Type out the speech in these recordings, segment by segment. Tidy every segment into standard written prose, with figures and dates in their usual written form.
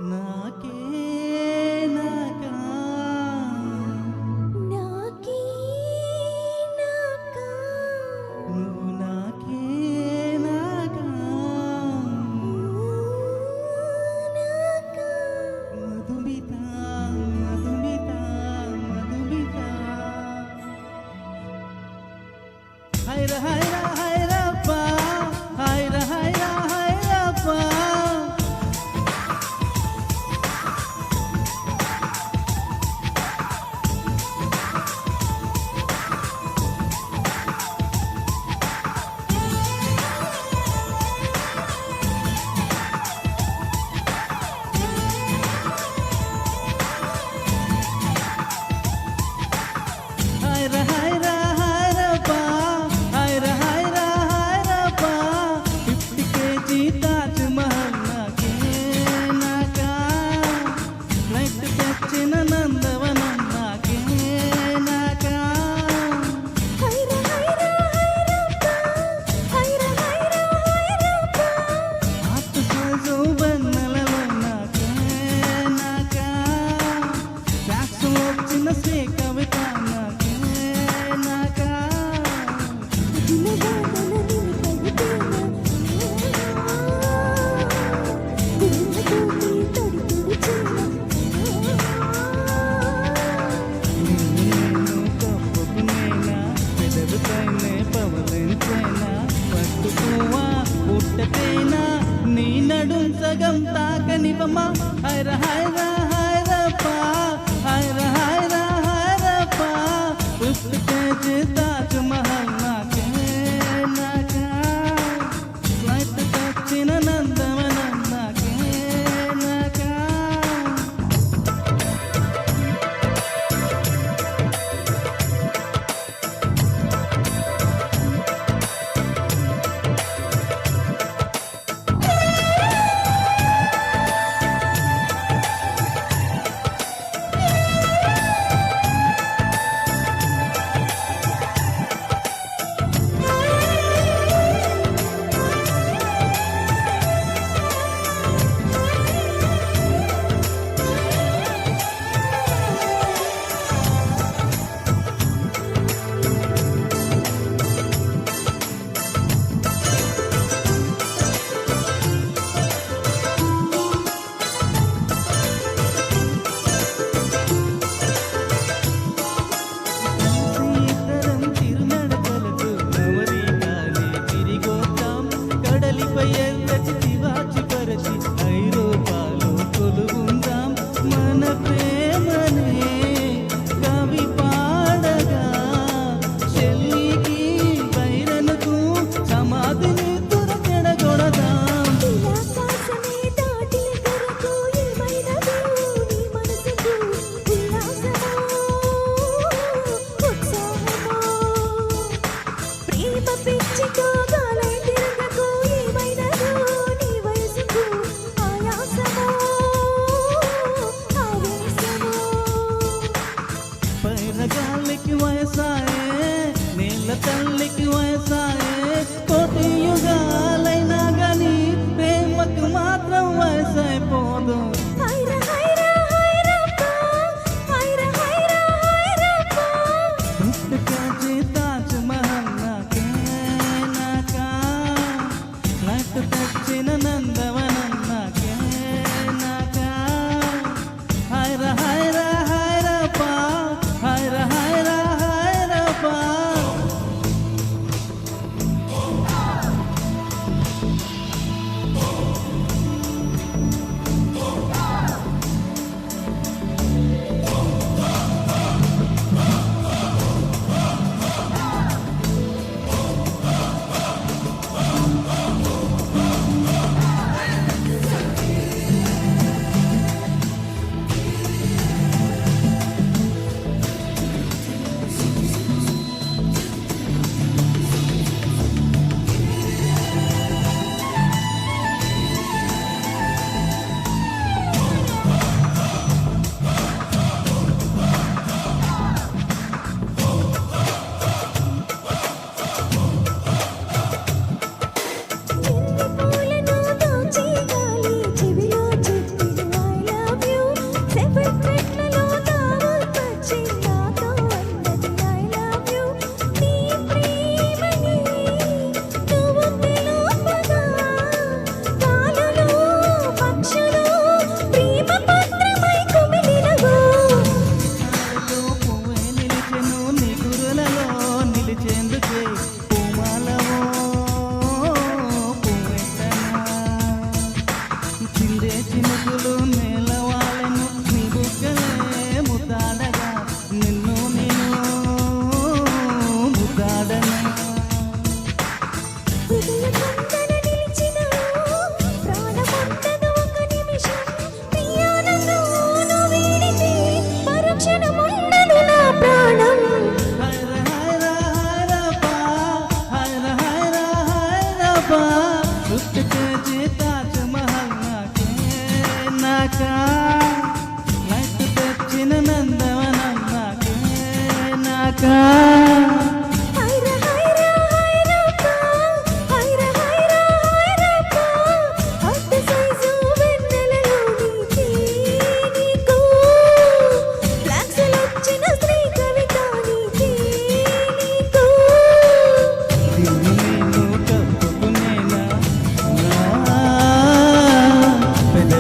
నాకే నాకా నాకే నాకా నువ్వు నాకే నాకా నాకా మధుమిత మధుమిత మధుమిత హైర హైర హైరప్ప హైర హైర హైరప్ప హైర హైర హైరప్ప హైర హైర హైరప్ప 50 కేజీ తాజ్ మహల్ నాకే నాకా ఫ్లైట్ తెచ్చిన నందవనం నాకే నాకా హైర హైర హైరప్ప హైర హైర హైరప్ప హార్ట్ సైజు వెన్నెలలో నాకే నాకా ట్యాక్స్ వచ్చిన శ్రీ కవిత నాకే నాకా దినగానన నిన్ను కలిపేనా దినతోటి తడి తడి నేను కప్పుకునేనా పెదవిపైనే పవలించేనా పట్టుకోవా పుట్టతేనా నీ నడుం సగం తాకనివమా హైర హైర హైరప్ప హైర హైర హైరప్ప 50 కేజీ తాజ్ మహల్ నాకే నాకా ఫ్లైట్ తెచ్చిన నందవనం నాకే నాకా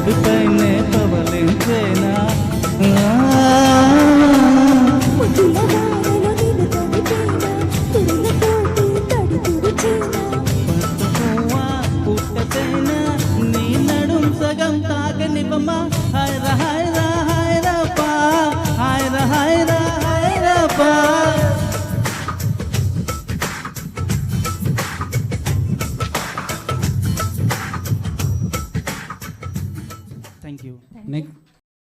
పెదవిపైనే పవలించేనా ముద్దుల వానలో నిన్ను తడిపేనా తురులతోటి తడి తుడిచేనా పట్టుకోవా పుట్టతేనా నీ నడుం సగం తాకనివ్వమా హైరా హైరా హైరప్పా హైరా హైరా హైరప్పా థ్యాంక్ యూ నెక్స్ట్